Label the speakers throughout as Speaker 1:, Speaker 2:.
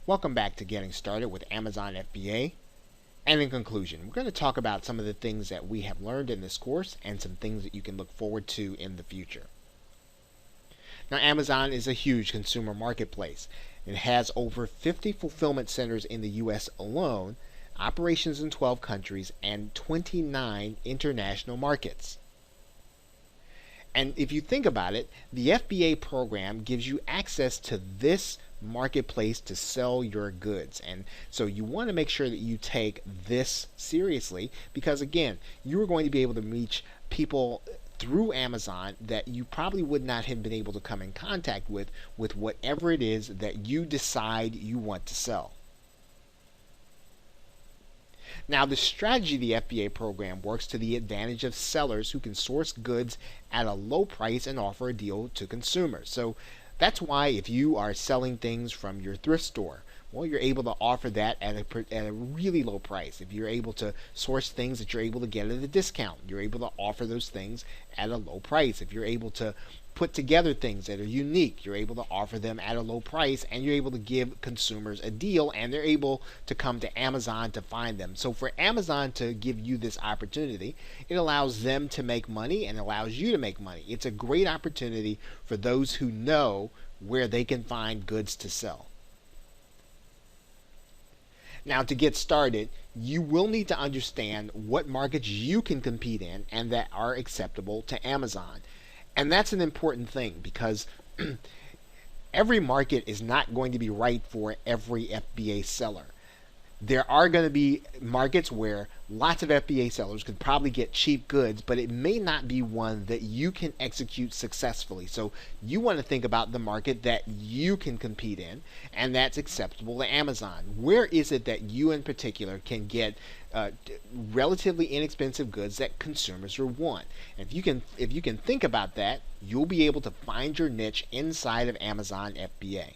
Speaker 1: Welcome back to Getting Started with Amazon FBA. And in conclusion, we're going to talk about some of the things that we have learned in this course and some things that you can look forward to in the future. Now, Amazon is a huge consumer marketplace. It has over 50 fulfillment centers in the U.S. alone, operations in 12 countries, and 29 international markets. And if you think about it, the FBA program gives you access to this marketplace to sell your goods. And so you want to make sure that you take this seriously because, again, you are going to be able to reach people through Amazon that you probably would not have been able to come in contact with whatever it is that you decide you want to sell. Now, the strategy of the FBA program works to the advantage of sellers who can source goods at a low price and offer a deal to consumers. So that's why if you are selling things from your thrift store, well, you're able to offer that at a really low price. If you're able to source things that you're able to get at a discount, you're able to offer those things at a low price. If you're able to put together things that are unique, you're able to offer them at a low price, and you're able to give consumers a deal, and they're able to come to Amazon to find them. So for Amazon to give you this opportunity, it allows them to make money and allows you to make money. It's a great opportunity for those who know where they can find goods to sell. Now, to get started, you will need to understand what markets you can compete in and that are acceptable to Amazon. And that's an important thing because every market is not going to be right for every FBA seller. There are going to be markets where lots of FBA sellers could probably get cheap goods, but it may not be one that you can execute successfully. So you want to think about the market that you can compete in and that's acceptable to Amazon. Where is it that you in particular can get relatively inexpensive goods that consumers will want? And if you can think about that, you'll be able to find your niche inside of Amazon FBA.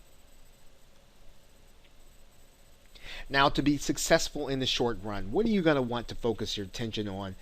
Speaker 1: Now, to be successful in the short run, what are you going to want to focus your attention on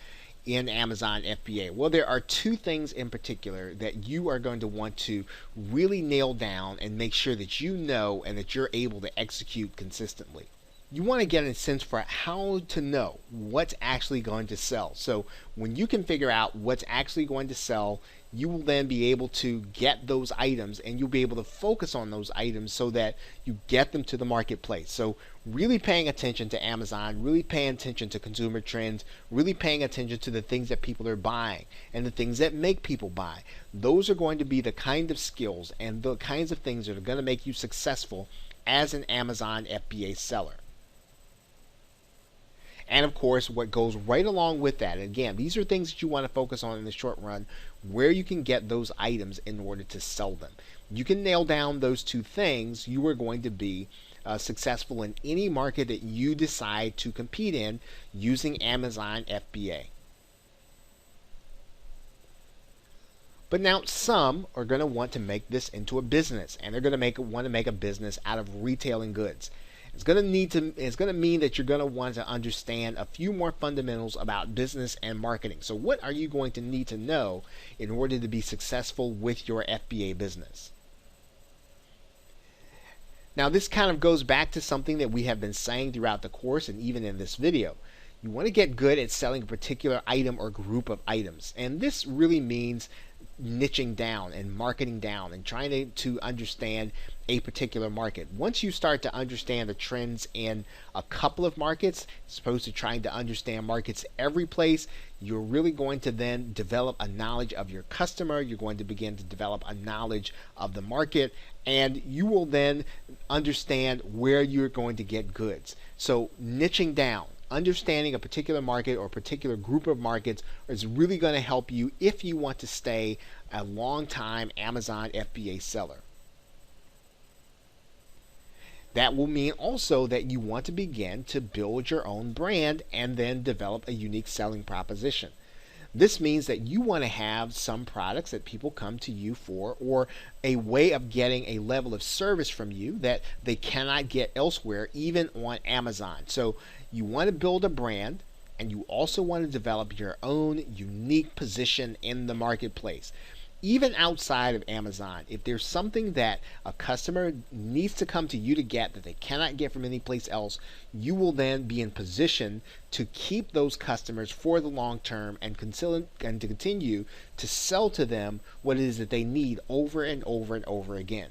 Speaker 1: in Amazon FBA? Well, there are two things in particular that you are going to want to really nail down and make sure that you know and that you're able to execute consistently. You want to get a sense for how to know what's actually going to sell. So when you can figure out what's actually going to sell, you will then be able to get those items and you'll be able to focus on those items so that you get them to the marketplace. So really paying attention to Amazon, really paying attention to consumer trends, really paying attention to the things that people are buying and the things that make people buy. Those are going to be the kind of skills and the kinds of things that are going to make you successful as an Amazon FBA seller. And of course, what goes right along with that, and again, these are things that you want to focus on in the short run, where you can get those items in order to sell them. You can nail down those two things, you are going to be successful in any market that you decide to compete in using Amazon FBA. But now some are going to want to make this into a business, and they're going to want to make a business out of retailing goods. It's going to mean that you're going to want to understand a few more fundamentals about business and marketing. So what are you going to need to know in order to be successful with your FBA business? Now, this kind of goes back to something that we have been saying throughout the course and even in this video. You want to get good at selling a particular item or group of items. And this really means niching down and marketing down and trying to understand a particular market. Once you start to understand the trends in a couple of markets, as opposed to trying to understand markets every place, you're really going to then develop a knowledge of your customer. You're going to begin to develop a knowledge of the market, and you will then understand where you're going to get goods. So niching down, understanding a particular market or a particular group of markets is really going to help you if you want to stay a long-time Amazon FBA seller. That will mean also that you want to begin to build your own brand and then develop a unique selling proposition. This means that you want to have some products that people come to you for, or a way of getting a level of service from you that they cannot get elsewhere, even on Amazon. So you want to build a brand, and you also want to develop your own unique position in the marketplace. Even outside of Amazon, if there's something that a customer needs to come to you to get that they cannot get from any place else, you will then be in position to keep those customers for the long term and to continue to sell to them what it is that they need over and over and over again.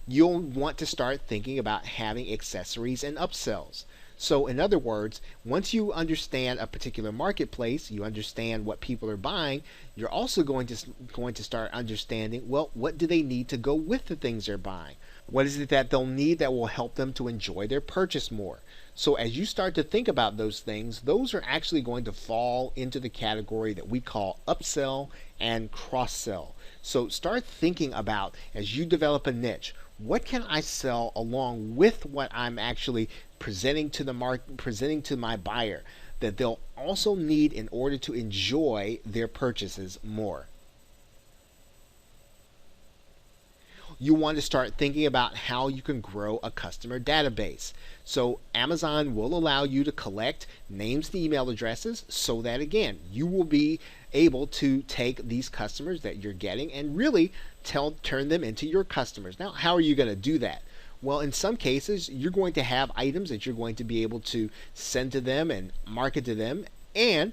Speaker 1: You'll want to start thinking about having accessories and upsells. So in other words, once you understand a particular marketplace, you understand what people are buying, you're also going to start understanding, well, what do they need to go with the things they're buying? What is it that they'll need that will help them to enjoy their purchase more? So as you start to think about those things, those are actually going to fall into the category that we call upsell and cross-sell. So start thinking about, as you develop a niche, what can I sell along with what I'm actually presenting to the market, presenting to my buyer, that they'll also need in order to enjoy their purchases more. You want to start thinking about how you can grow a customer database. So Amazon will allow you to collect names and email addresses so that, again, you will be able to take these customers that you're getting and really turn them into your customers. Now, how are you going to do that? Well, in some cases, you're going to have items that you're going to be able to send to them and market to them, and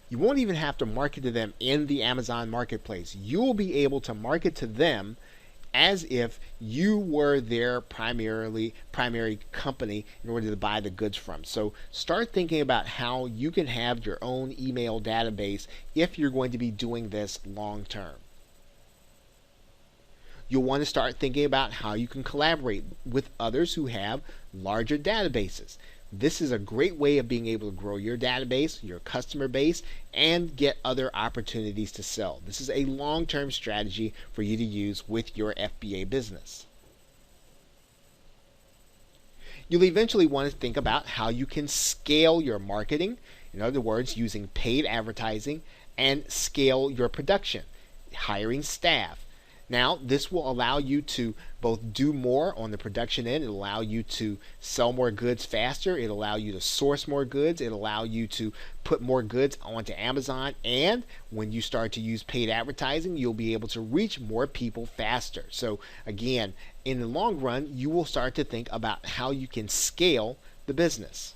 Speaker 1: you won't even have to market to them in the Amazon marketplace. You'll be able to market to them as if you were their primary company in order to buy the goods from. So start thinking about how you can have your own email database if you're going to be doing this long term. You'll want to start thinking about how you can collaborate with others who have larger databases. This is a great way of being able to grow your database, your customer base, and get other opportunities to sell. This is a long-term strategy for you to use with your FBA business. You'll eventually want to think about how you can scale your marketing, in other words, using paid advertising, and scale your production, hiring staff. Now, this will allow you to both do more on the production end. It'll allow you to sell more goods faster. It'll allow you to source more goods. It'll allow you to put more goods onto Amazon. And when you start to use paid advertising, you'll be able to reach more people faster. So again, in the long run, you will start to think about how you can scale the business.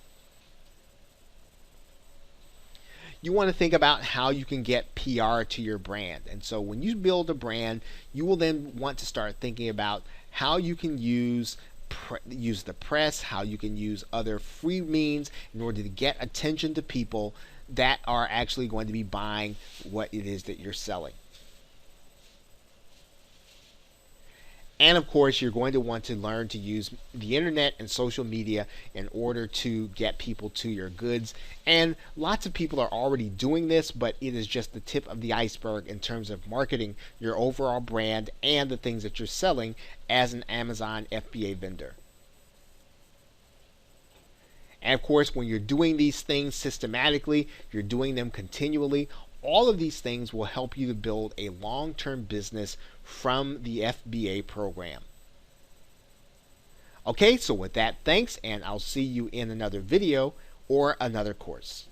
Speaker 1: You want to think about how you can get PR to your brand. And so when you build a brand, you will then want to start thinking about how you can use the press, how you can use other free means in order to get attention to people that are actually going to be buying what it is that you're selling. And of course, you're going to want to learn to use the internet and social media in order to get people to your goods. And lots of people are already doing this, but it is just the tip of the iceberg in terms of marketing your overall brand and the things that you're selling as an Amazon FBA vendor. And of course, when you're doing these things systematically, you're doing them continually, all of these things will help you to build a long-term business from the FBA program. Okay, so with that, thanks, and I'll see you in another video or another course.